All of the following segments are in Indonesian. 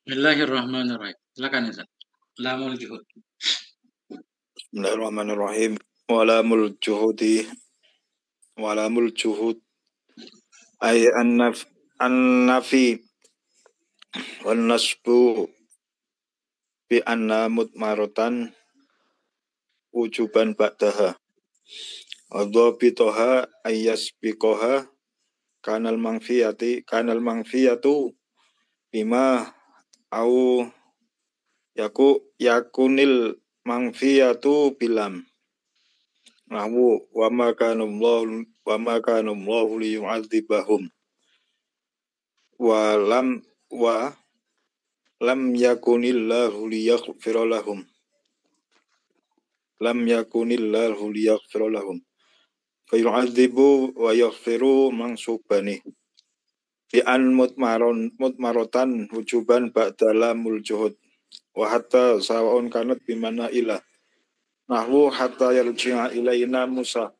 Bismillahirrahmanirrahim. Silakan Ustaz. Lamul juhud. Bismillahirrahmanirrahim. Walamul juhud ay an-nafi wan nasbu bi anna mutmaratan wujuban ba'daha adhabitoha ayyasbiqoha kanal mangfiyatu bima au yakunil mangfiyatu bilam nahwu wa ma kana Allahu liyu'adzibahum wa lam yakunillahu liyaghfira lahum fayu'adzibu wa yaghfiru mansubani bi an mutmarotan wujuban ba'da lamul juhud wa hatta sawa'un kanat bimana ilah nahwu hatta yarji'a ilaina Musa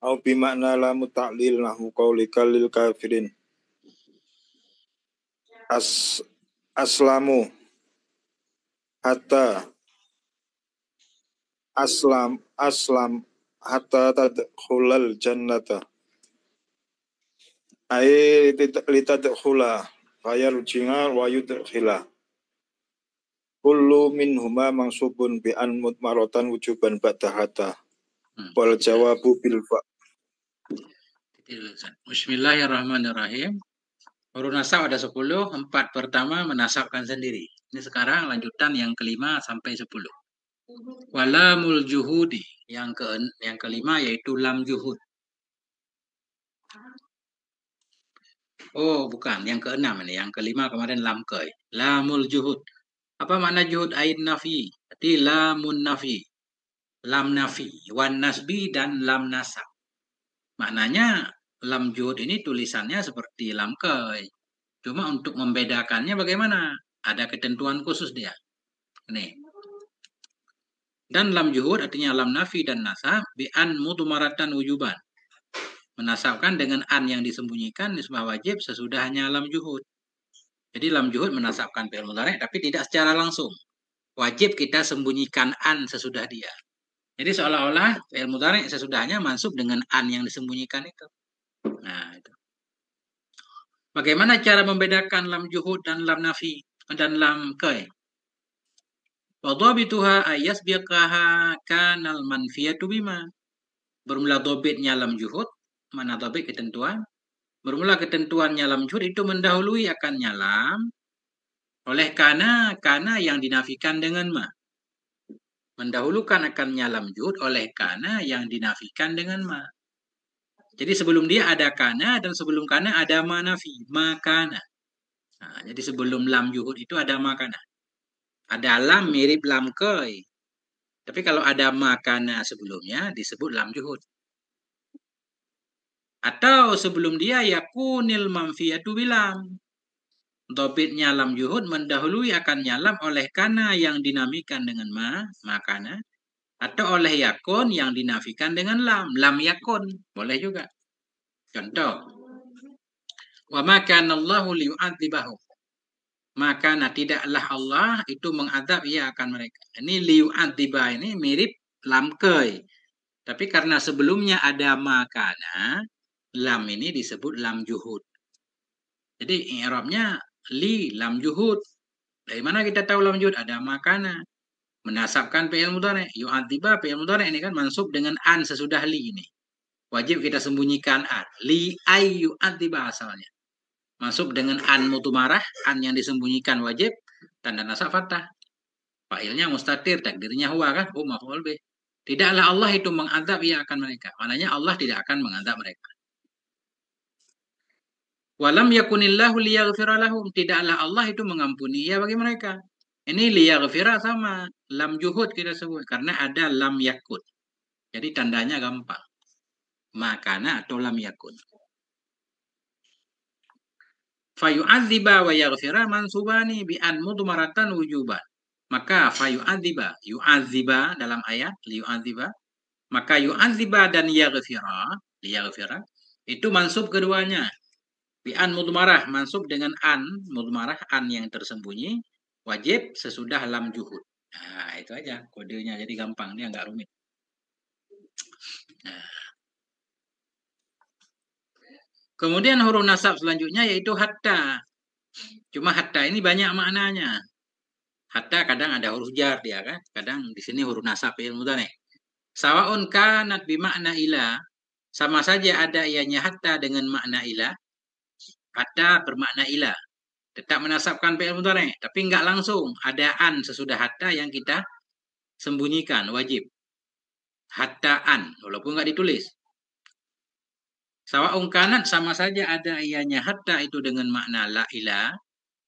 au bimakna lamu ta'lil nahwu qaulika lil kafirin aslamu hatta hatta tadkhulal jannata ay litadkhula fayarji'a wa yudkhila kullu minhuma mansubun bi an mutmaratan wujuban ba'da hatta wal jawabu bil fa. Bismillahirrahmanirrahim. Huruf nasab ada 10, 4 pertama menasabkan sendiri. Ini sekarang lanjutan yang kelima sampai 10. Walamul juhudi yang kelima yaitu lam juhud. Oh, bukan, yang keenam ini. Yang kelima kemarin lam kai. Lamul juhud. Apa makna juhud? Ain nafi. Berarti lamun nafi. Lam nafi, wan nasbi dan lam nasab. Maknanya lam juhud ini tulisannya seperti lam kai. Cuma untuk membedakannya bagaimana? Ada ketentuan khusus dia. Nih. Dan lam juhud artinya lam nafi dan nasab bi an mudmaratan wujuban. Menasabkan dengan an yang disembunyikan nisbah wajib sesudahnya lam juhud. Jadi lam juhud menasabkan fi'il mudhari' tapi tidak secara langsung. Wajib kita sembunyikan an sesudah dia. Jadi seolah-olah fi'il mudhari' sesudahnya mansub dengan an yang disembunyikan itu. Nah, itu. Bagaimana cara membedakan lam juhud dan lam nafi dan lam kai? Wa dhabituha ayyasbiqaha kanal manfiyatu bima. Bermula dhabitnya lam juhud, mana dhabit ketentuan? Bermula ketentuannya lam juhud itu mendahului akannya lam oleh kana yang dinafikan dengan ma. Mendahulukan akannya lam juhud oleh kana yang dinafikan dengan ma. Jadi sebelum dia ada kana dan sebelum kana ada ma nafi, makana. Nah, jadi sebelum lam juhud itu ada makana. Ada lam mirip lam kai. Tapi kalau ada makana sebelumnya disebut lam juhud. Atau sebelum dia yakunil manfiyatu bilam. Dhabitnya lam juhud mendahului akannya lam oleh kana yang dinamikan dengan makana. Atau oleh yakun yang dinafikan dengan lam yakun. Boleh juga. Contoh. Wa ma kana Allahu liyu'adzibahum. Maka tidaklah Allah itu mengadab ia akan mereka. Ini liyu'adzibah ini mirip lam kai. Tapi karena sebelumnya ada makana, lam ini disebut lam juhud. Jadi i'rabnya li lam juhud. Dari mana kita tahu lam juhud? Ada makana. Menasabkan fi'il mudhari'. Yu'adzibah fi'il mudhari' ini kan mansub dengan an sesudah li ini. Wajib kita sembunyikan an. Li ay yu'adzibah asalnya. Masuk dengan an mutumarah, an yang disembunyikan wajib, tanda nasab fathah. Fa'ilnya mustatir, takdirnya huwa kan? Maf'ul bih. Tidaklah Allah itu mengadab ia akan mereka. Maknanya Allah tidak akan mengadab mereka. Walam yakunillahu liyaghfira lahum. Tidaklah Allah itu mengampuni ia bagi mereka. Ini liyaghfira sama lam juhud kita sebut karena ada lam yakun. Jadi tandanya gampang. Makana atau lam yakun. Fayu'adziba wa yaghfira mansubani bi an mudmaratan wujuban. Maka fayu'adziba, yu'adziba dalam ayat liyu'adziba, maka yu'adziba dan yaghfira, liyaghfira itu mansub keduanya. Bi an mudmarah mansub dengan an mudmarah, an yang tersembunyi, wajib sesudah lam juhud. Nah, itu aja kodenya, jadi gampang, dia nggak rumit. Nah. Kemudian huruf nasab selanjutnya yaitu hatta. Cuma hatta ini banyak maknanya. Hatta kadang ada huruf jar dia kan, kadang di sini huruf nasab ilmu mudhari. Sawaun kanat bimakna ila, sama saja ada ianya hatta dengan makna ila. Hatta bermakna ila, tetap menasabkan fi'il mudhari, tapi enggak langsung. Ada an sesudah hatta yang kita sembunyikan, wajib. Hatta an, walaupun enggak ditulis. Sawaun kanat, sama saja ada ianya hatta itu dengan makna la ila.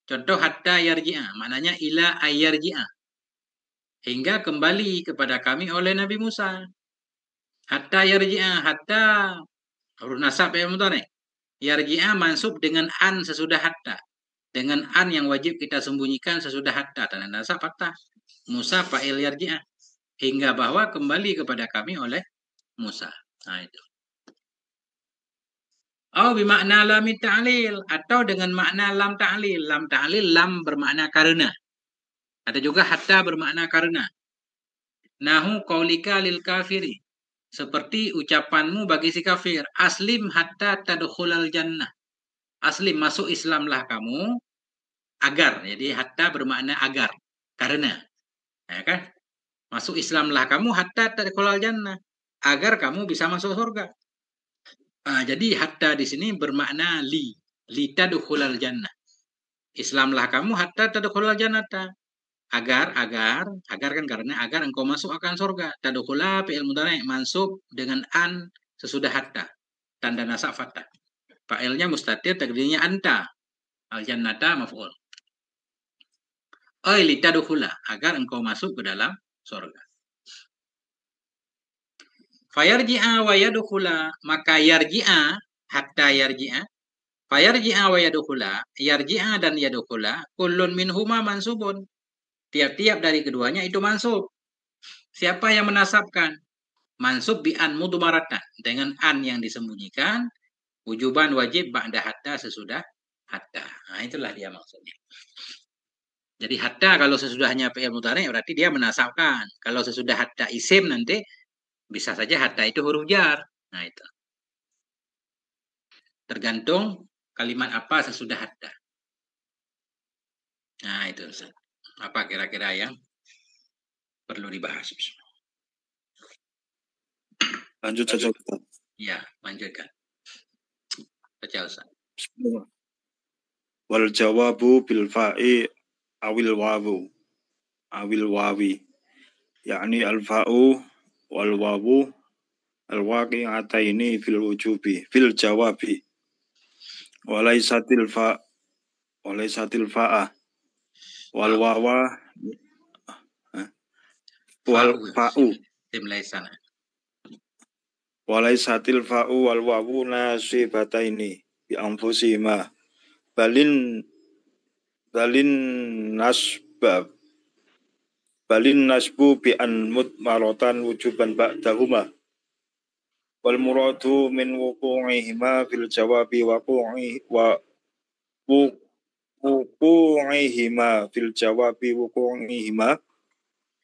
Contoh hatta yarji'a, maknanya ila ayyarji'a. Hingga kembali kepada kami oleh Nabi Musa. Hatta yarji'a, hatta huruf nasab fi'il mudhari. Yarji'a mansub dengan an sesudah hatta. Dengan an yang wajib kita sembunyikan sesudah hatta. Tanda nasab hatta. Musa fa'il yarji'a. Hingga bahwa kembali kepada kami oleh Musa. Nah itu. Oh, bimakna lam ta'lil, atau dengan makna lam ta'lil. Lam ta'lil, lam bermakna karena. Ada juga hatta bermakna karena. Nahu qaulika lil kafiri. Seperti ucapanmu bagi si kafir. Aslim hatta tadkhulal jannah. Aslim, masuk Islamlah kamu agar. Jadi hatta bermakna agar. Karena. Ya kan? Masuk Islamlah kamu hatta tadkhulal jannah. Agar kamu bisa masuk surga. Jadi hatta di sini bermakna li. Li tadkhulal jannah. Islamlah kamu hatta tadkhulal jannata. Agar kan karena agar engkau masuk akan surga. Tadkhula fi'il mudhari' mansub dengan an sesudah hatta. Tanda nasab fathah. Fa'ilnya mustatir, takdirnya anta. Al jannata maf'ul. Li tadkhula, agar engkau masuk ke dalam surga. Fayarji'a wa yadkhula, maka yarji'a hatta yarji'a. Fayarji'a wa yadkhula, yarji'a dan yadkhula kullun minhuma mansubun. Tiap-tiap dari keduanya itu mansub. Siapa yang menasabkan? Mansub bi an mudmaratan, dengan an yang disembunyikan, wujuban wajib ba'da hatta sesudah hatta. Nah, itulah dia maksudnya. Jadi hatta kalau sesudahnya fi'il mudhari berarti dia menasabkan. Kalau sesudah hatta isim nanti bisa saja hatta itu huruf jar. Nah, itu. Tergantung kalimat apa sesudah hatta. Nah, itu. Apa kira-kira yang perlu dibahas? Lanjut saja. Ya, lanjutkan. Baca Ustaz. Wal jawabu bil fa'i awil wawi. Yakni al fa'u wal wawu al waqi'ataini fil wujubi fil jawabi. Walaisatil fa'ah wal wawa wal fa'u. Dimulai sana. Walaisatil fa'u wal wawu nasibataini bi anfusihima balin nasbu bi an mutmaratan wujuban ba'dahuma wal muradu min wuqu'ihima fil jawabi wuqu'ihima fil jawabi wuqu'ihima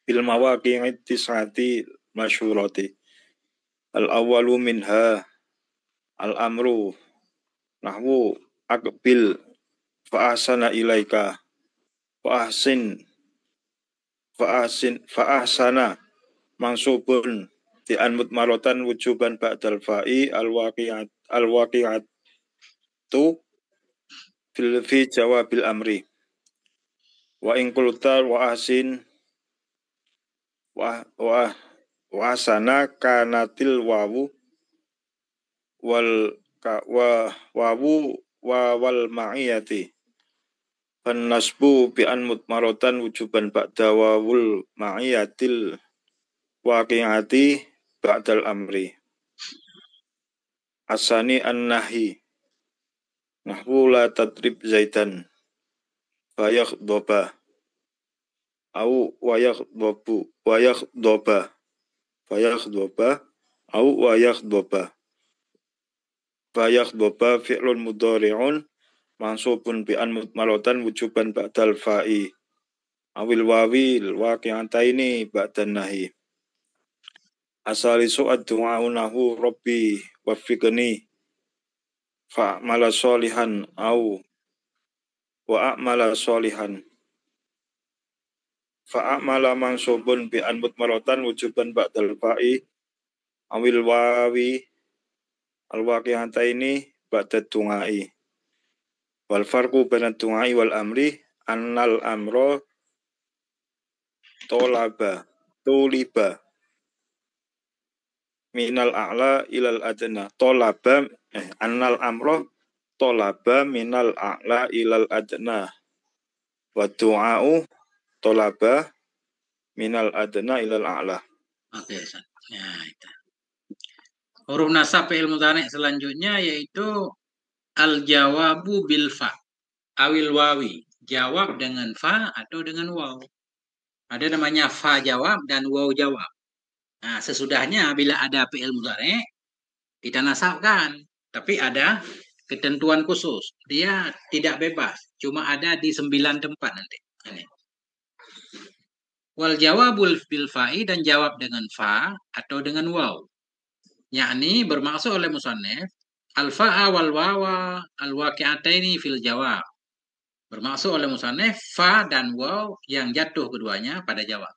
fil mawaqi'i tis'ati masyhurati. Al awwalu minha al amru nahwu aqbil fa ahsana ilaika fa ahsana mansubun di an mutmaratan wujuban ba'dal fa'i al waqi'atu fi jawabil amri wa in qulta wa ahsin wa ahsana kanatil wawu wal ma'iyati fan nasbu bi an mutmaratan wujuban ba'da wawul ma'iyatil waqi'ati ba'dal amri. Asani an-nahi nahwu la tadrib zaitan fayakhdhaba au wayakhdhaba au wayakhdhaba Fayakhdoba fi'lun mudhari'un mansubun bi an mutmaratan wujuban ba'dal fa'i awil wawil waqi'ataini ba'dan nahi. Asalisu ad-du'a'unahu rabbi waffiqni fa'amala sholihan au wa'amala sholihan. Fa'amala mansubun bi an mutmaratan wujuban ba'dal fa'i awil wawi al-waqi'ataini ba'dad du'a'i. Wal farqu bainad du'a'i wal amri annal amro tuliba minal a'la ilal adna. Annal amro tolaba minal a'la ilal adna. Wa du'a'u tolaba minal adna ilal a'la. Oke, ya, itu. Huruf nasab fi'il mudhari' selanjutnya yaitu al-jawabu bil fa awil wawi. Jawab dengan fa atau dengan waw. Ada namanya fa jawab dan waw jawab. Nah, sesudahnya bila ada fi'il mudhari' kita nasabkan, tapi ada ketentuan khusus. Dia tidak bebas, cuma ada di 9 tempat nanti. Ini. Wal jawabul bil fa'i, dan jawab dengan fa atau dengan waw. Yakni bermaksud oleh musannif al-fa'a wal wawa al-waqi'ataini fil jawab. Bermaksud oleh musannif fa dan waw yang jatuh keduanya pada jawab.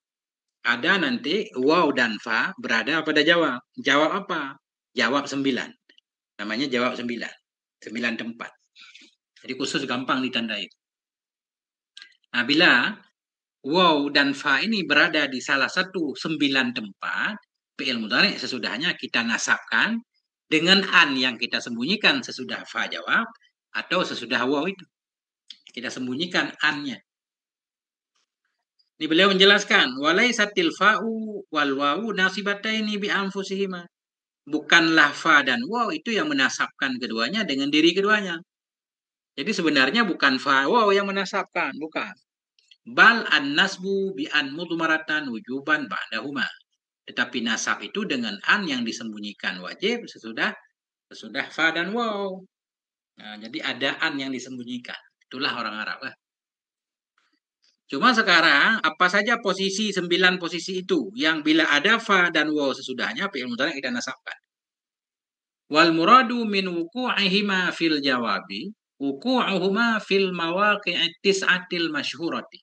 Ada nanti waw dan fa berada pada jawab. Jawab apa? Jawab 9. Namanya jawab 9. 9 tempat. Jadi khusus gampang ditandai. Nah, bila waw dan fa ini berada di salah satu 9 tempat, fi'il mudhari' sesudahnya kita nasabkan dengan an yang kita sembunyikan sesudah fa jawab atau sesudah waw itu. Kita sembunyikan an-nya. Ini beliau menjelaskan, walaisatil fa'u wal wawu nasibataini bi anfusihima. Bukanlah fa dan waw itu yang menasabkan keduanya dengan diri keduanya. Jadi sebenarnya bukan fa waw yang menasabkan, bukan. Bal an-nasbu bi an mudmaratan wujuban ba'dahuma. Tetapi nasab itu dengan an yang disembunyikan wajib sesudah fa dan waw. Nah, jadi ada an yang disembunyikan. Itulah orang Arab lah. Cuma sekarang apa saja posisi 9 posisi itu yang bila ada fa dan waw sesudahnya fi'il mudhari' kita nasabkan. Wal muradu min wuqu'ihima fil jawabi wuqu'uhuma fil mawaqi'it tis'atil masyhurati.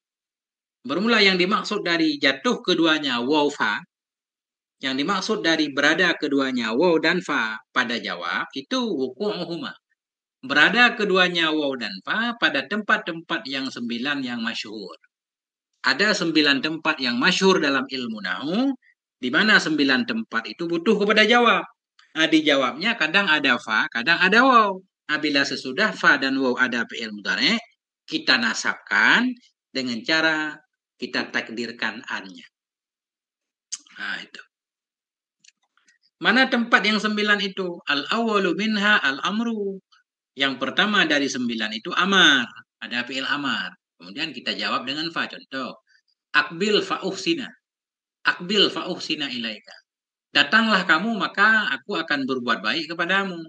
Bermula yang dimaksud dari jatuh keduanya waw fa, yang dimaksud dari berada keduanya waw dan fa pada jawab itu wuqu'uhuma. Berada keduanya waw dan fa pada tempat-tempat yang 9 yang masyhur. Ada 9 tempat yang masyhur dalam ilmu nahwu, di mana 9 tempat itu butuh kepada jawab. Nah, di jawabnya kadang ada fa, kadang ada waw. Nah, bila sesudah fa dan waw ada fi'il mudhari', kita nasabkan dengan cara kita takdirkan an-nya. Nah, itu. Mana tempat yang 9 itu? Al-awwalu minha al-amru. Yang pertama dari 9 itu amar. Ada fi'il amar. Kemudian kita jawab dengan fa. Contoh, akbil fa'uhsina. Akbil fa'uhsina ilaika. Datanglah kamu maka aku akan berbuat baik kepadamu.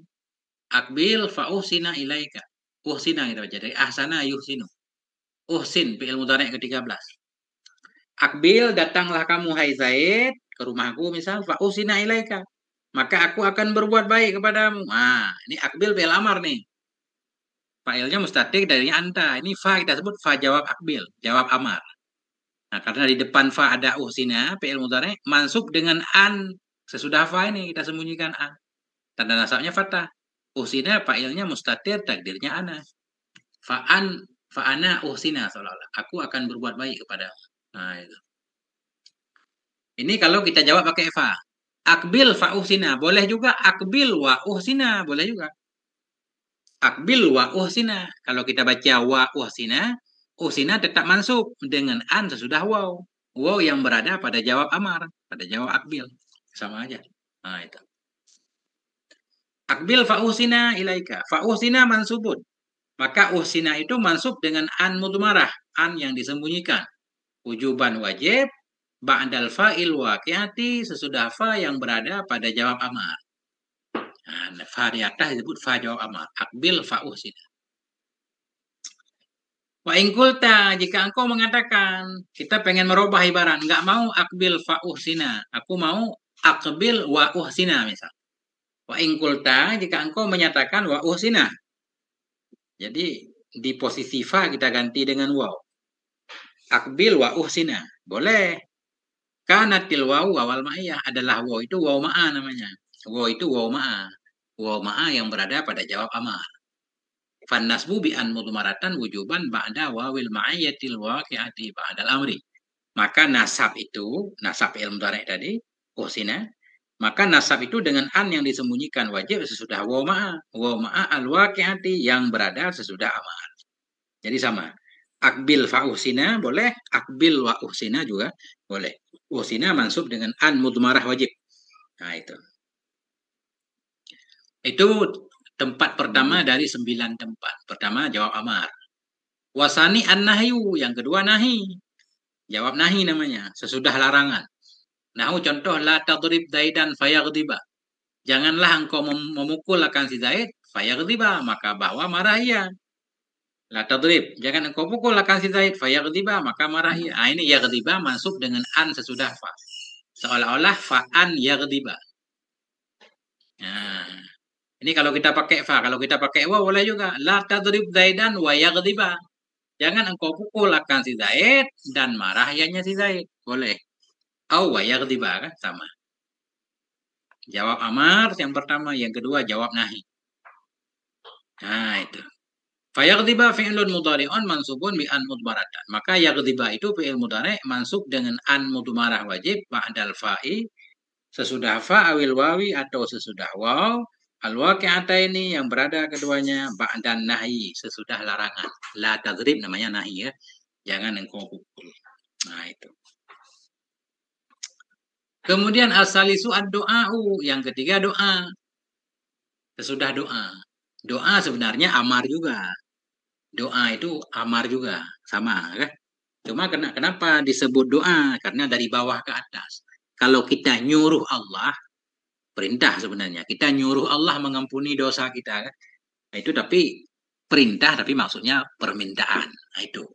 Akbil fa'uhsina ilaika. Uhsina kita baca dari ahsana yuhsinu. Uhsin fi'il mudhari' ke-13. Akbil, datanglah kamu hai Zaid ke rumahku misal, fa'uhsina ilaika. Maka aku akan berbuat baik kepadamu. Nah, ini akbil fi'il amar nih. Fa'ilnya mustatir dari anta. Ini fa kita sebut fa jawab akbil, jawab amar. Nah, karena di depan fa ada uhsina, fi'il mudhari' mansub dengan an. Sesudah fa ini kita sembunyikan an. Tanda nasabnya fathah. Uhsina fa'ilnya mustatir, takdirnya ana. Fa'ana uhsina seolah-olah. Aku akan berbuat baik kepadamu. Nah, itu. Ini kalau kita jawab pakai fa. Akbil fa uhsina. Boleh juga akbil wa uhsina. Boleh juga. Akbil wa uhsina. Kalau kita baca wa uhsina, uhsina tetap mansub dengan an sesudah waw. Waw yang berada pada jawab amar, pada jawab akbil. Sama aja. Nah, itu. Akbil fa uhsina ilaika. Fa uhsina mansubun. Maka uhsina itu mansub dengan an mudmarah, an yang disembunyikan. Wujuban wajib, ba'dal fa'il waqi'ati, sesudah fa yang berada pada jawab amar. Fa di atas disebut fa jawab amar. Akbil fa uhsina. Wa ingkulta, jika engkau mengatakan kita pengen merubah ibarat, nggak mau akbil fa uhsina, aku mau akbil wa uhsina misal. Wa ingkulta, jika engkau menyatakan wa uhsina, jadi di posisi fa kita ganti dengan waw. Akbil wa uhsina, boleh. Kanatil waw awal ma'iyah, adalah waw itu waw ma'a namanya. Waw itu waw ma'a. Waw ma'a yang berada pada jawab amar. Fannasbu bi an mudmaratan wujuban ba'da wawil ma'ayatil waqi'ati ba'dal amri. Maka nasab itu, nasab ilmu mudhari' tadi, uhsina, maka nasab itu dengan an yang disembunyikan wajib sesudah waw ma'a. Waw ma'a al-waqi'ati yang berada sesudah amar. Jadi sama. Akbil fa uhsina boleh, akbil wa uhsina juga boleh. Uhsina mansub dengan an mudmarah wajib. Nah itu. Itu tempat pertama dari 9 tempat. Pertama jawab amar. Wasani an-nahyu, yang kedua nahi. Jawab nahi namanya, sesudah larangan. Nahu contoh la tadrib Zaidan fayaghdiba. Janganlah engkau memukul akan si Zaid fayaghdiba, maka bahwa marah ia. La tadrib, jangan engkau pukul akan si Zaid fayaghdiba, maka marah ia. Nah, ini yaghdiba masuk dengan an sesudah fa. Seolah-olah fa'an yaghdiba. Nah, ini kalau kita pakai fa, kalau kita pakai wa boleh juga. La tadrib Zaidan wa yaghdiba. Jangan engkau pukul akan si Zaid dan marah ianya si Zaid. Boleh. Au wa yaghdiba kan sama. Jawab amar yang pertama, yang kedua jawab nahi. Nah, itu. Fayaghdiba fi'lun mudhari'un mansubun bi an mudmaratan. Maka yaghdiba itu fi'il mudhari' mansub dengan an mudmarah wajib ba'dal fa'i, sesudah fa awil wawi atau sesudah waw, al-waqi'ataini yang berada keduanya ba'dan nahi, sesudah larangan. La tadrib namanya nahi ya. Jangan engkau pukul. Nah, itu. Kemudian asalisu ad-du'a'u, yang ketiga doa. Sesudah doa. Doa sebenarnya amar juga. Doa itu amar juga, sama kan? Cuma kenapa disebut doa? Karena dari bawah ke atas. Kalau kita nyuruh Allah, perintah sebenarnya. Kita nyuruh Allah mengampuni dosa kita kan? Nah, itu tapi perintah, tapi maksudnya permintaan. Nah, itu.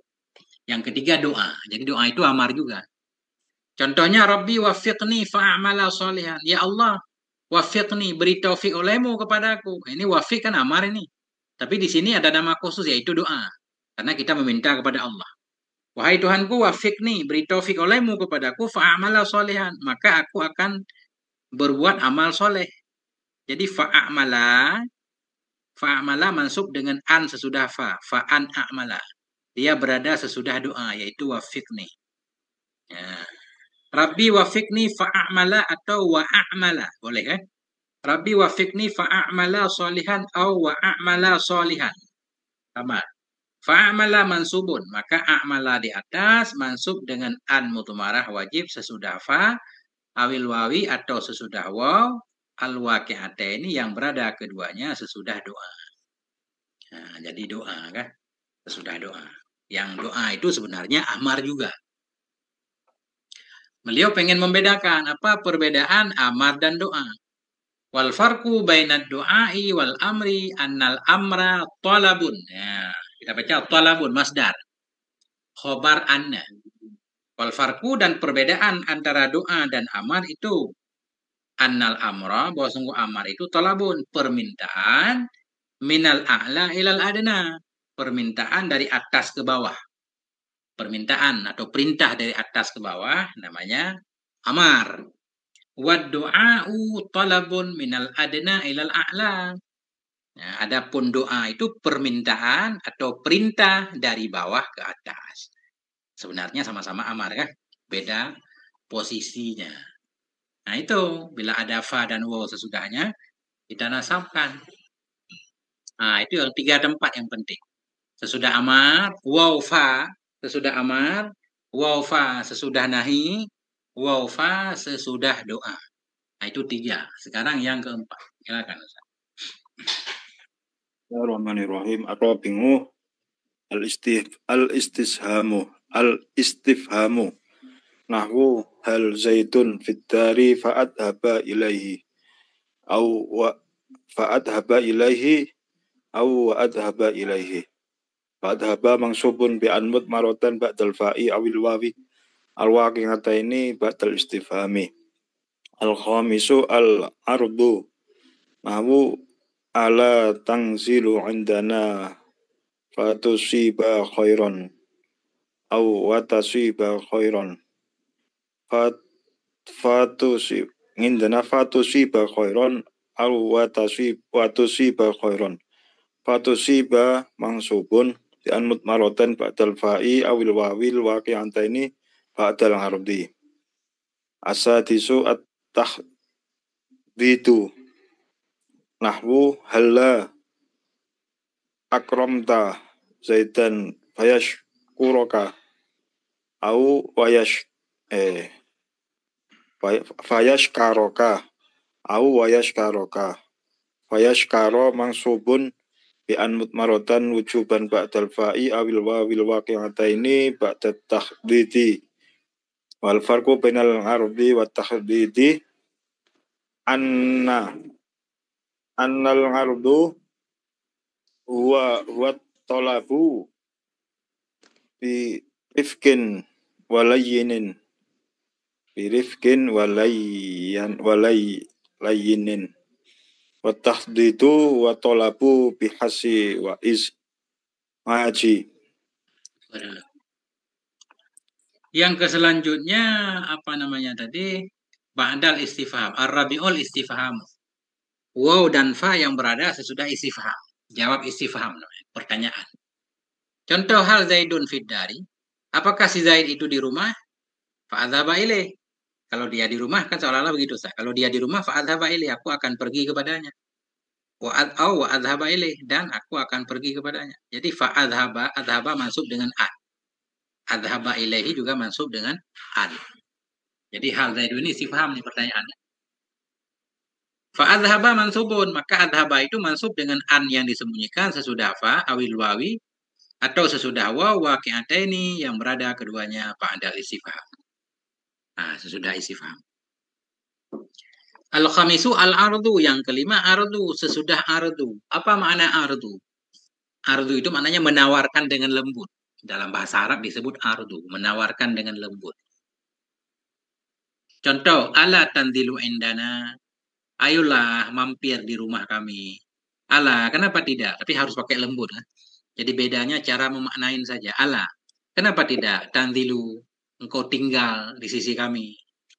Yang ketiga doa. Jadi doa itu amar juga. Contohnya Rabbi wafiqni fa'amala solihan. Ya Allah, wafiqni, beri taufik olehmu kepadaku. Ini wafiq kan amar ini. Tapi di sini ada nama khusus yaitu doa. Karena kita meminta kepada Allah. Wahai Tuhanku, wafiqni, beri taufik olehmu kepadaku fa'amala solihan. Maka aku akan berbuat amal soleh. Jadi fa'amala mansub dengan an sesudah fa. Fa'an a'mala. Dia berada sesudah doa yaitu wafiqni. Ya. Rabbi wafiqni fa'amala atau wa'amala. Boleh kan? Rabbi wafiqni fa'amala solihan atau wa'amala solihan. Sama. Fa'amala mansubun. Maka a'mala di atas mansub dengan an mudmarah wajib sesudah fa, awil wawi atau sesudah waw, al-waqi'ata ini yang berada keduanya sesudah doa. Nah, jadi doa kan? Sesudah doa. Yang doa itu sebenarnya amar juga. Beliau pengen membedakan apa perbedaan amar dan doa. Wal farqu bainad du'ai wal amri annal amra talabun. Ya, kita baca talabun masdar. Khobar anna. Wal farqu dan perbedaan antara doa dan amar itu annal amra, bahwa sungguh amar itu talabun, permintaan, minal a'la ilal adna, permintaan dari atas ke bawah. Permintaan atau perintah dari atas ke bawah namanya amar. Wad du'a'u talabun minal adna ilal a'la. Nah, adapun doa itu permintaan atau perintah dari bawah ke atas. Sebenarnya sama-sama amar kan? Beda posisinya. Nah, itu bila ada fa dan waw sesudahnya kita nasabkan. Nah, itu yang 3 tempat yang penting. Sesudah amar, waw fa, sesudah amar, waw fa sesudah nahi, waw fa sesudah doa. Nah, itu 3. Sekarang yang keempat. Silakan Ustaz. Bismillahirrahmanirrahim. Ar-rabi'u al-istifhamu nahwu hal zaitun fit dari fa'adhaba ilaihi au fa'adhaba ilaihi aw adhaba ilaihi. Fa'adhaba mansubun bi an mudmaratan ba'dal fa'i awil wawi al-waqi'ataini ba'dal istifhami. Al-khamisu al-ardu nahu ala tangzilu indana fatusiba khairan aw watasiba khairan. Fatusib indana fatusiba khairan aw watusiba khairan. Fatusiba mansubun bi an mudmaratan ba'dal fa'i awil wawil waqi'ataini ba'dal ardi. Asadisu at-tahdidu nahwu halla akramta zaidan fayashkuroka au fayashkaroka au wayashkaroka. Fayashkaro mansubun bi an mudmaratan wujuban ba'dal fa'i awil wawil waqi'ataini ba'dat tahdidi. Wal farqu bainal ardi wa tahdidi annal ardu huwa talabu bi rifkin walayinin wa tahdidu wa talabu bi hasi wa iz maji. Yang selanjutnya apa namanya tadi? Ba'dal istifham, ar-rabi'ul istifham. Waw dan fa yang berada sesudah istifham. Jawab istifham, pertanyaan. Contoh hal Zaidun fid dari. Apakah si Zaid itu di rumah? Fa'adzhaba ilaih. Kalau dia di rumah kan seolah-olah begitu. Kalau dia di rumah fa'adzhaba ilaih, aku akan pergi kepadanya. Wa'adzhaba ilaih, dan aku akan pergi kepadanya. Jadi adzhaba masuk dengan an. Adzhaba ilaihi juga mansub dengan an. Jadi hal Zaidun ini istifham nih pertanyaannya. Fa'adzhaba mansubun, maka adzhaba itu mansub dengan an yang disembunyikan sesudah fa awil wawi atau sesudah waw waqi'ataini yang berada keduanya ba'dal istifham. Nah, sesudah istifham. Al-khamisu al-ardu, yang kelima ardu, sesudah ardu. Apa makna ardu? Ardu itu maknanya menawarkan dengan lembut. Dalam bahasa Arab disebut ardu, menawarkan dengan lembut. Contoh, ala tanzilu indana, ayolah mampir di rumah kami. Ala, kenapa tidak? Tapi harus pakai lembut. Kan? Jadi bedanya cara memaknain saja. Ala, kenapa tidak? Tanzilu, engkau tinggal di sisi kami.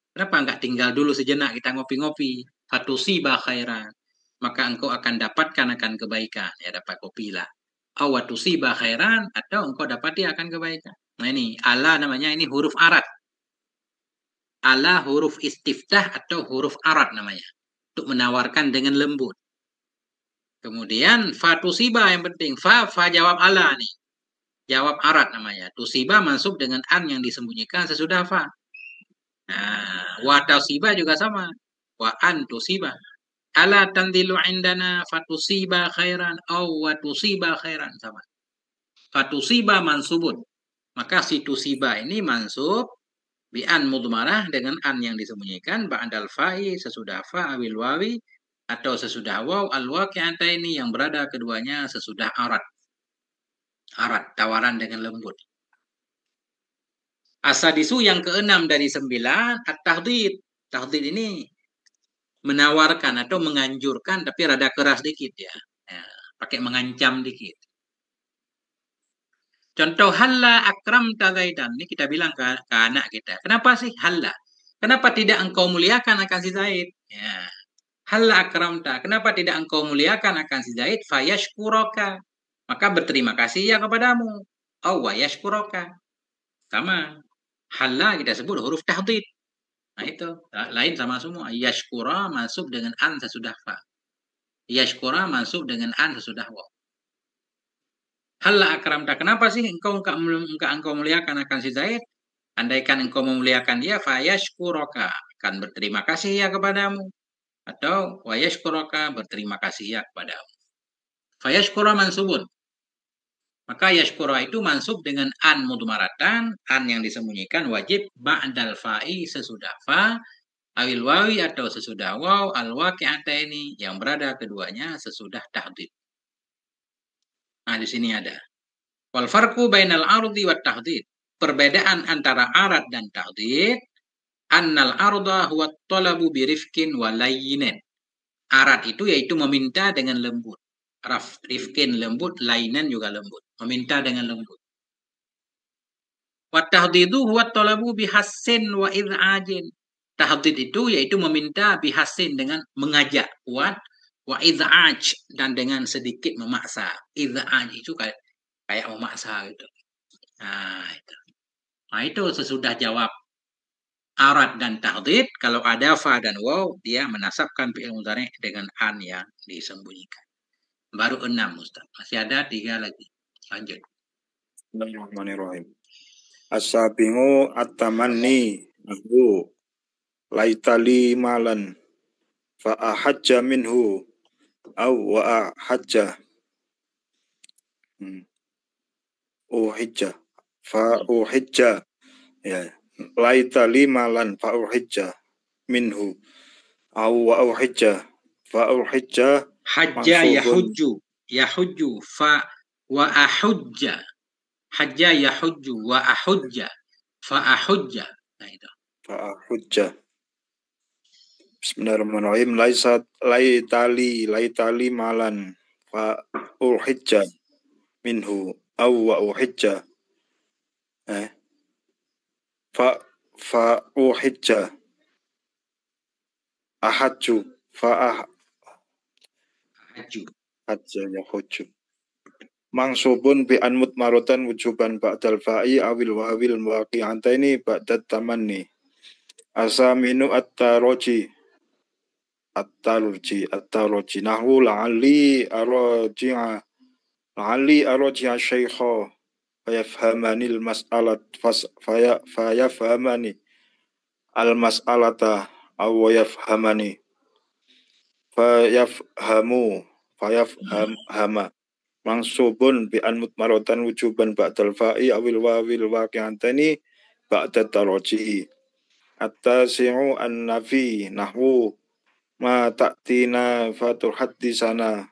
Kenapa enggak tinggal dulu sejenak kita ngopi-ngopi? Fatusiba khairan. Maka engkau akan dapatkan akan kebaikan. Ya dapat kopi lah. Awatusiba khairan, atau engkau dapati akan kebaikan. Nah ini, ala namanya ini huruf arat. Ala huruf istiftah atau huruf arat namanya. Untuk menawarkan dengan lembut. Kemudian fatusiba yang penting. Fa jawab ala nih. Jawab arat namanya. Tusiba mansub dengan an yang disembunyikan sesudah fa. Nah, watasiba juga sama. Wa an tusiba. Ala tanzilu indana fatusiba khairan au watusiba khairan, sama. Fatusiba mansubun. Maka si tusiba ini mansub bi an mudmarah dengan an yang disembunyikan ba'dal fa'i sesudah fa awil wawi atau sesudah waw al waqi'ataini yang berada keduanya sesudah arat. Arat, tawaran dengan lembut. Asadisu yang keenam dari 9 at-tahdid. Tahdid ini menawarkan atau menganjurkan tapi rada keras dikit ya. Pakai mengancam dikit. Contoh halla akramta Zaidan. Ini kita bilang ke anak kita. Kenapa sih halla? Kenapa tidak engkau muliakan akan si Zaid? Ya. Halla akramta. Kenapa tidak engkau muliakan akan si Zaid? Fayashkuroka. Maka berterima kasih ya kepadamu. Wayashkuroka. Sama. Halla kita sebut huruf tahdid. Nah itu, lain sama semua. Yashkura masuk dengan an sesudah fa. Yashkura masuk dengan an sesudah waw. Halla akramta. Kenapa sih engkau muliakan akan si Zaid? Andaikan engkau memuliakan dia, fayashkuroka. Akan berterima kasih ya kepadamu. Atau wayashkuroka, berterima kasih ya kepadamu. Fayashkura mansubun. Maka yashkura itu mansub dengan an mudmaratan, an yang disembunyikan wajib ba'dal fa'i sesudah fa awil wawi atau sesudah waw al-waqi'ataini yang berada keduanya sesudah tahdid. Nah, di sini ada wal farqu bainal ardi wat tahdid. Perbedaan antara arad dan tahdid, annal arda huwa talabu birifkin wa layyinin. Arad itu yaitu meminta dengan lembut. Rifkin lembut, lainan juga lembut. Meminta dengan lembut. Wa tahdidu huwa talabu bihassin wa id'ajin. Tahdid itu yaitu meminta bihasin dengan mengajak kuat, wa id'aj dan dengan sedikit memaksa. Id'aj itu kayak memaksa gitu. Nah, itu sesudah jawab arad dan tahdid, kalau ada fa dan waw, dia menasabkan fi'il mudhari' dengan an yang disembunyikan. Baru 6, Ustaz. Masih ada 3 lagi. Lanjut. Bismillahirrahmanirrahim. As-sabi'u at-tamanni nahu laitali malan fa ahajja minhu aw wa ahajja uhijja fa uhijja ya laitali malan fa uhijja minhu aw wa uhijja fa uhijja hajja yahujju fa wa ahujja. Hajja yahujju wa ahujja fa ahujja. Nah, itu. Fa ahujja. Bismillahirrahmanirrahim. Laitali malan fa uhijja minhu aw wa uhijja fa uhijja ahajju fa hajja yahujju mangsubun bi an mutmaratan wujuban ba'dal fa'i awil wawil waqi'ataini ba'dat tamanni. Asaminu at-taroji nahwu la'alli araji'a syaikha fayafhamanil mas'alat fayafhamani al-mas'alata aw yafhamani fayafhama mangsubun bi an mutmaratan wujuban ba'dal fa'i awil wawil waqi'ataini ba'dat taroji. At-tasi'u an-nafi nahwu ma ta'tina fatuhaddisana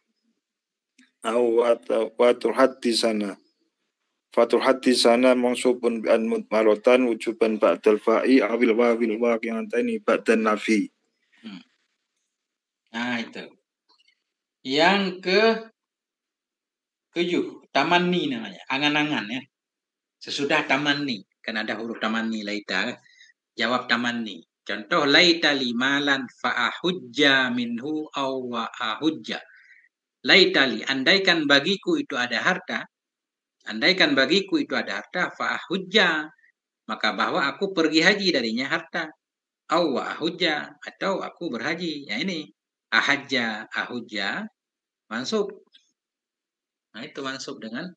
fatuhaddisana mansubun bi an mutmaratan wujuban ba'dal fa'i awil wawil waqi'ataini ba'dan nafi. Nah, itu. Yang ke-7, tamanni namanya, angan-angan ya. Sesudah tamanni, kan ada huruf tamanni laita, jawab tamanni. Contoh laita limalan fa'ahujja minhu aw wa ahujja. Laitali, andaikan bagiku itu ada harta, fa'ahujja, maka bahwa aku pergi haji darinya harta. Aw wa ahujja, atau aku berhaji. Ya ini, ahajja, ahujja, mansub. Nah, itu mansub dengan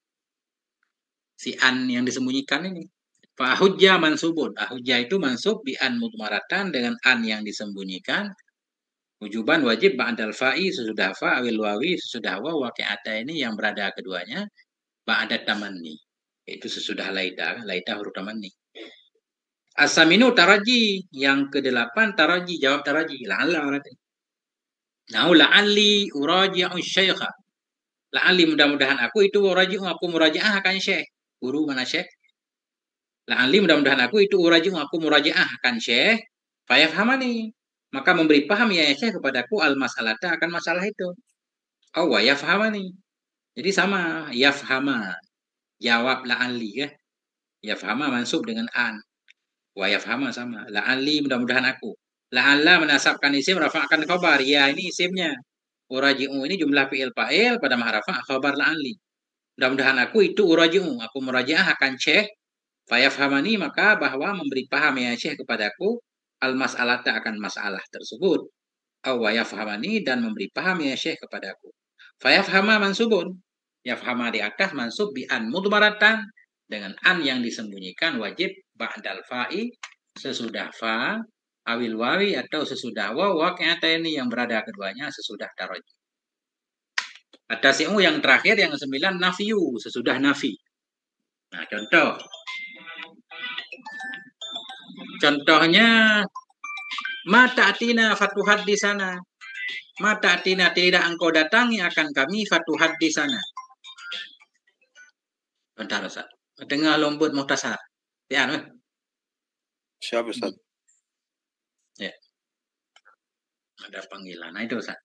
si an yang disembunyikan ini. Fa'ahujja mansubun. Ahujja itu mansub bi an mutmaratan dengan an yang disembunyikan. Wujuban wajib ba'dal fa'i sesudah fa awil wawi sesudah wa waqi'ata ini yang berada keduanya ba'da tamanni. Itu sesudah laita huruf tamanni. As-saminu taraji, yang ke-8 taraji, jawab taraji. La'alla la'alli uraji'u syaikha. La'alli mudah-mudahan aku itu aku muraji'ah akan syekh. Guru mana syekh? La'alli mudah-mudahan aku itu aku muraji'ah akan syekh. Fayafhamani, maka memberi paham ya syekh kepadaku al-mas'alata akan masalah itu. Wa yafhamani. Jadi sama, yafhama. Jawab la'alli ya. Yafhama mansub dengan an. Wa yafhama sama. La'alli mudah-mudahan aku. La'alla menasabkan isim, rafa'kan khabar. Ya, ini isimnya. Uraji'u ini jumlah fi'il fa'il pada ma'rafa khabar la'alli. Mudah-mudahan aku itu uraji'u, aku muraji'ah akan syekh. Fayafhamani, maka bahwa memberi paham ya syekh kepadaku al-mas'alata akan masalah tersebut. Wa yafhamani, dan memberi paham ya syekh kepadaku. Fayafhama mansubun. Yafhama di atas mansub bi an mudmaratan dengan an yang disembunyikan wajib ba'dal fa'i sesudah fa awil wawi atau sesudah wa waqi'ataini yang berada keduanya sesudah taroji. At-tasi'u yang terakhir yang ke-9 nafiyu sesudah nafi. Nah, contohnya Mata atina fatuhad di sana. Mata atina tidak engkau datangi akan kami fatuhad di sana. Bentar Ustaz. Dengar lombut muhtasar. Ya, Siapa Ustaz? ya. Ada panggilan. Nah itu Ustaz.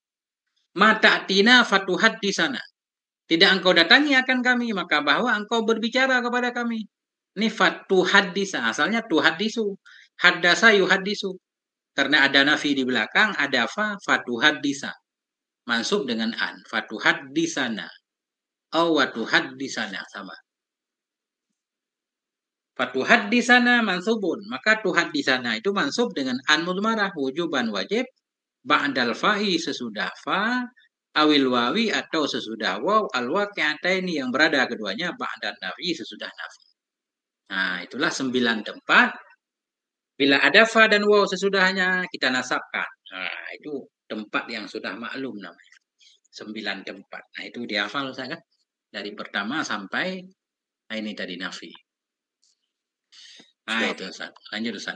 Mata atina fatuhad di sana. Tidak engkau datangi akan kami, maka bahwa engkau berbicara kepada kami. Ini fatuhad disa. Asalnya tuhadisu. Haddasa yuhadisu. Karena ada nafi di belakang, ada fatuhad disa. Mansub dengan an. Fatuhad di sana. Watuhad di sana. Sama. Fatuhad di sana mansubun. Maka tuhad di sana itu mansub dengan an mudmarah. Wujuban wajib. Ba'dal fa'i sesudah fa. Awil wawi atau sesudah waw. Al-waqi'ataini yang berada keduanya. Ba'dal nafi sesudah nafi. Nah itulah 9 tempat. Bila ada fa dan waw sesudahnya kita nasabkan. Nah itu tempat yang sudah maklum namanya. 9 tempat. Nah itu dihafal saya kan. Dari pertama sampai ini tadi nafi. Nah itu Ustaz. Lanjut Ustaz.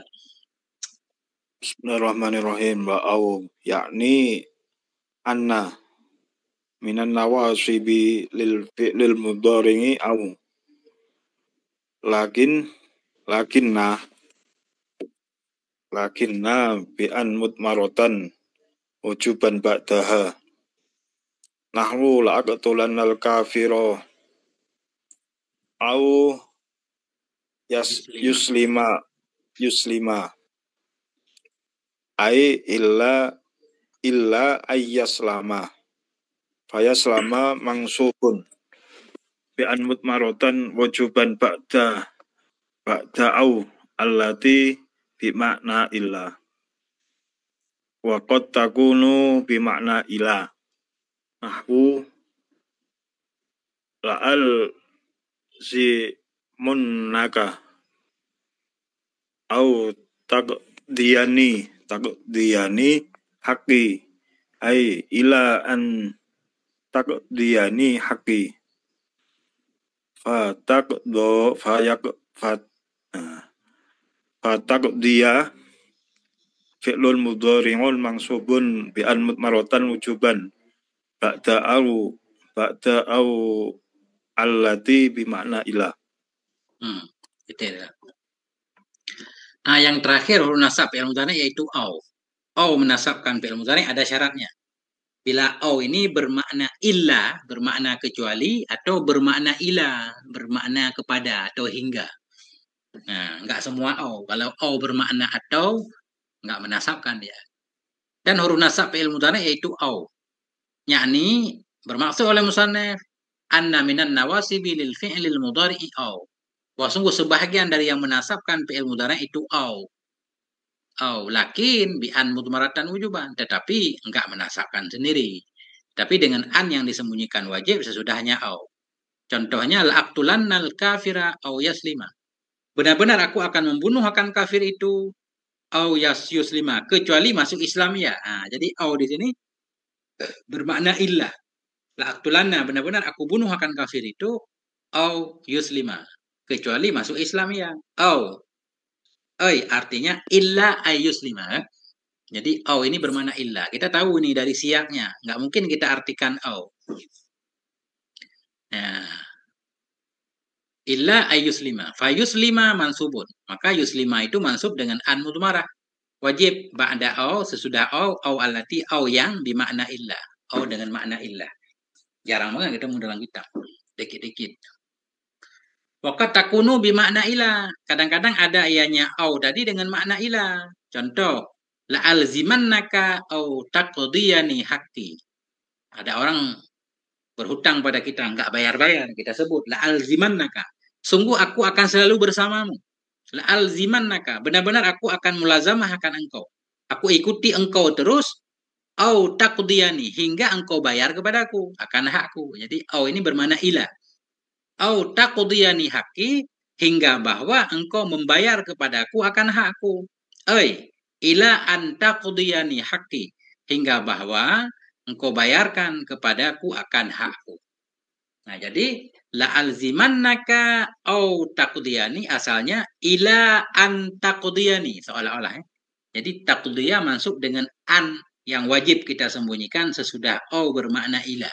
Bismillahirrahmanirrahim. Ba'au yakni anna minan nawasibi lil mudhari'i au. Lakinna bi'an mutmarotan wujuban ba'daha. Nahwu la'aqtulannal kafiro au yuslima ai illa ayyaslama fayaslama mangsubun bi'an mutmarotan wujuban ba'da au allati bimakna illa wa qad takunu bimakna ila. Nahwu la'al si munnaka au taqdiyani haqi ai ila an taqdiyani haqi fataqdiya fi'lun mudhari'un mansubun bi an mutmaratan wujuban ba'da au allati bimakna ila. Itu ya. Nah, yang terakhir huruf nasab fi'il mudhari yaitu au. Au menasabkan fi'il mudhari ada syaratnya. Bila au ini bermakna illa, bermakna kecuali, atau bermakna ila, bermakna kepada atau hingga. Nah, enggak semua au. Kalau au bermakna atau, enggak menasabkan dia. Dan huruf nasab fi'il mudhari yaitu au. Yakni bermaksud oleh musannif anna minan nawasibi lil fi'lil mudhari'i au. Wah, sungguh sebahagian dari yang menasabkan fi'il mudhari itu au. Lakin bi an mudmaratan wujuban, tetapi enggak menasabkan sendiri. Tapi dengan an yang disembunyikan wajib sesudahnya au. Contohnya la'aqtulannal kafira au yaslima. Benar-benar aku akan membunuh akan kafir itu au yuslima, kecuali masuk Islam ya. Nah, jadi au di sini bermakna illah. La'aqtulanna, benar-benar aku bunuh akan kafir itu au yuslima, kecuali masuk Islam ya. Artinya illa ayyuslima. Jadi au ini bermakna illa. Kita tahu ini dari siaknya. Nggak mungkin kita artikan au. Nah, illa ayyuslima. Fayuslima mansubun. Maka yuslima itu mansub dengan an mudmarah. Wajib ba'da au, sesudah au allati, au yang bimakna illa. Au dengan makna illa. Jarang banget ketemu dalam kitab. Dikit-dikit. Waqad takunu bimakna ila. Kadang-kadang ada ianya au tadi dengan makna ila. Contoh, la'alzimannaka au taqdiyani haqqi. Ada orang berhutang pada kita, enggak bayar-bayar, kita sebut la'alzimannaka. Sungguh aku akan selalu bersamamu. La'alzimannaka, benar-benar aku akan mulazamah akan engkau. Aku ikuti engkau terus au taqdiyani, hingga engkau bayar kepadaku akan hakku. Jadi au ini bermakna ila. Au taqdiyani haqqi, hingga bahwa engkau membayar kepadaku akan hakku. Ila an taqdiyani haqqi, hingga bahwa engkau bayarkan kepadaku akan hakku. Nah, jadi la'alzimannaka au taqdiyani asalnya ila an taqdiyani, seolah-olah ya. Jadi taqdiyah masuk dengan an yang wajib kita sembunyikan sesudah au bermakna ila.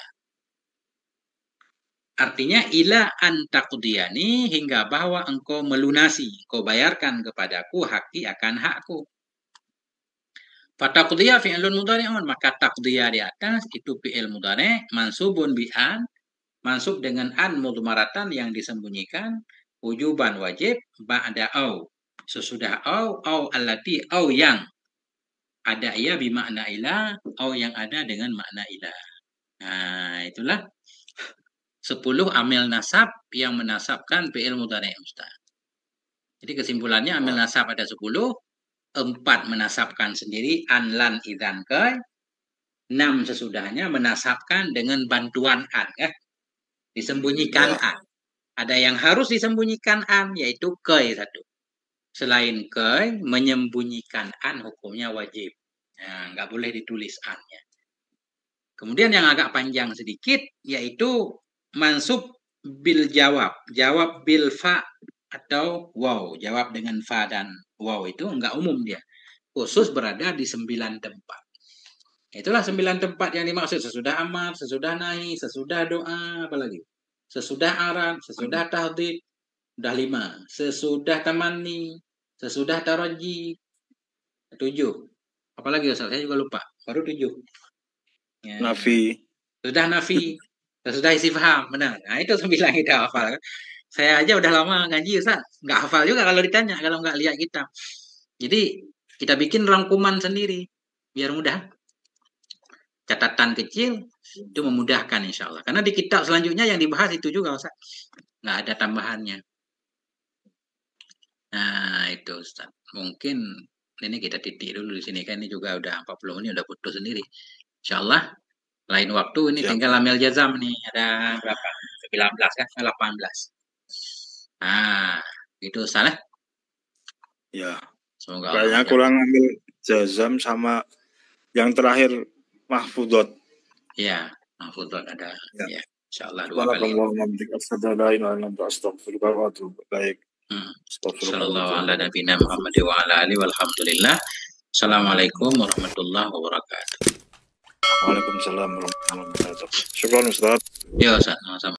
Artinya ila an taqdiyani, hingga bahwa engkau melunasi, kau bayarkan kepadaku haki akan hakku. Fataqdiyah fi'lun mudhari'un, maka taqdiyah di atas itu fi'il mudhari' mansubun bi an, mansub dengan an mudmaratan yang disembunyikan, wujuban wajib, ba'da au, sesudah au allati, au yang ada ia bimakna ila, au yang ada dengan makna ila. Nah, itulah 10 amil nasab yang menasabkan fi'il mudhari' Ustaz. Jadi kesimpulannya amil nasab ada 10, 4 menasabkan sendiri an, lan, idzan, kai. 6 sesudahnya menasabkan dengan bantuan an, disembunyikan an. Ada yang harus disembunyikan an, yaitu kai satu. Selain kai, menyembunyikan an hukumnya wajib. Nah, nggak boleh ditulis an-nya. Kemudian yang agak panjang sedikit, yaitu mansub bil jawab. Jawab bil fa atau waw. Jawab dengan fa dan waw itu enggak umum dia. Khusus berada di 9 tempat. Itulah 9 tempat yang dimaksud. Sesudah amar, sesudah nahi, sesudah doa, apalagi. Sesudah arad, sesudah tahdid, sudah 5. Sesudah tamani, sesudah taraji, 7. Apalagi Ustaz, saya juga lupa. Baru 7. Ya. Nafi. Sudah nafi. Sudah istifham, benar. Nah, itu 9 kita hafal. Saya aja udah lama ngaji Ustaz, nggak hafal juga kalau ditanya, kalau nggak lihat kitab. Jadi kita bikin rangkuman sendiri biar mudah. Catatan kecil itu memudahkan insya Allah. Karena di kitab selanjutnya yang dibahas itu juga Ustaz. Nggak ada tambahannya. Nah itu Ustaz. Mungkin ini kita titik dulu di sini kan, ini juga udah 40 menit udah putus sendiri. Insya Allah lain waktu ini tinggal amil jazam nih, ada berapa? 19 kan? 18. Nah, itu salah. Ya. Semoga kayaknya kurang ambil jazam sama yang terakhir mahfudot. Ya, mahfudot ada. Ya, insyaallah 2 kali. Sallallahu ala nabiyina Muhammad wa ala alihi walhamdulillah. Assalamualaikum warahmatullahi wabarakatuh. Waalaikumsalam warahmatullahi wabarakatuh. Syukran Ustaz. Ya Ustaz, sama-sama.